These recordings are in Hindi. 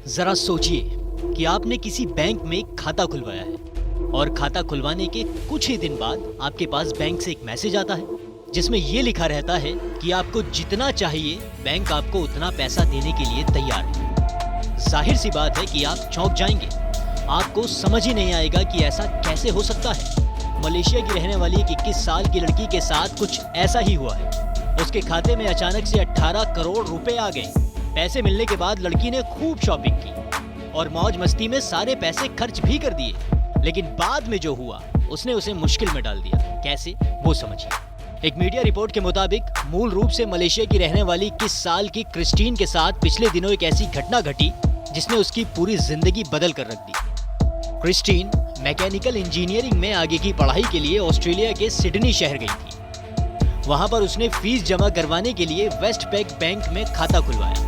जरा सोचिए कि आपने किसी बैंक में एक खाता खुलवाया है और खाता खुलवाने के कुछ ही दिन बाद आपके पास बैंक से एक मैसेज आता है जिसमें ये लिखा रहता है कि आपको जितना चाहिए बैंक आपको उतना पैसा देने के लिए तैयार है। जाहिर सी बात है कि आप चौंक जाएंगे। आपको समझ ही नहीं आएगा कि ऐसा कैसे हो सकता है। मलेशिया की रहने वाली एक 21 साल की लड़की के साथ कुछ ऐसा ही हुआ है। उसके खाते में अचानक से 18 करोड़ रुपए आ गए। पैसे मिलने के बाद लड़की ने खूब शॉपिंग की और मौज मस्ती में सारे पैसे खर्च भी कर दिए, लेकिन बाद में जो हुआ उसने उसे मुश्किल में डाल दिया। कैसे, वो समझिए। एक मीडिया रिपोर्ट के मुताबिक मूल रूप से मलेशिया की रहने वाली 21 साल की क्रिस्टीन के साथ पिछले दिनों एक ऐसी घटना घटी जिसने उसकी पूरी जिंदगी बदल कर रख दी। क्रिस्टीन मैकेनिकल इंजीनियरिंग में आगे की पढ़ाई के लिए ऑस्ट्रेलिया के सिडनी शहर गई थी। वहां पर उसने फीस जमा करवाने के लिए वेस्टपैक बैंक में खाता खुलवाया,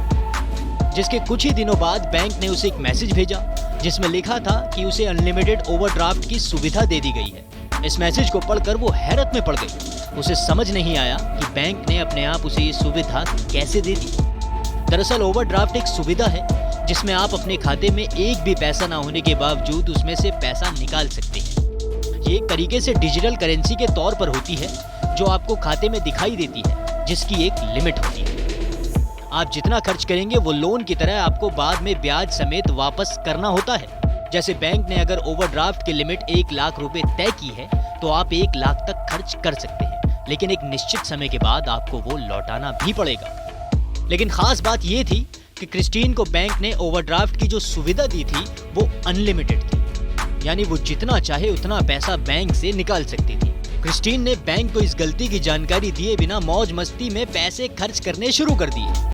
जिसके कुछ ही दिनों बाद बैंक ने उसे एक मैसेज भेजा जिसमें लिखा था कि उसे अनलिमिटेड ओवरड्राफ्ट की सुविधा दे दी गई है। इस मैसेज को पढ़कर वो हैरत में पड़ गई। उसे समझ नहीं आया कि बैंक ने अपने आप उसे ये सुविधा कैसे दे दी। दरअसल ओवरड्राफ्ट एक सुविधा है जिसमें आप अपने खाते में एक भी पैसा ना होने के बावजूद उसमें से पैसा निकाल सकते हैं। ये एक तरीके से डिजिटल करेंसी के तौर पर होती है जो आपको खाते में दिखाई देती है, जिसकी एक लिमिट होती है। आप जितना खर्च करेंगे वो लोन की तरह आपको बाद में ब्याज समेत वापस करना होता है। जैसे बैंक ने अगर ओवरड्राफ्ट की लिमिट 1 लाख रुपए तय की है तो आप 1 लाख तक खर्च कर सकते हैं, लेकिन एक निश्चित समय के बाद आपको वो लौटाना भी पड़ेगा। लेकिन खास बात ये थी कि क्रिस्टीन को बैंक ने ओवरड्राफ्ट की जो सुविधा दी थी वो अनलिमिटेड थी, यानी वो जितना चाहे उतना पैसा बैंक से निकाल सकती थी। क्रिस्टीन ने बैंक को इस गलती की जानकारी दिए बिना मौज मस्ती में पैसे खर्च करने शुरू कर दिए।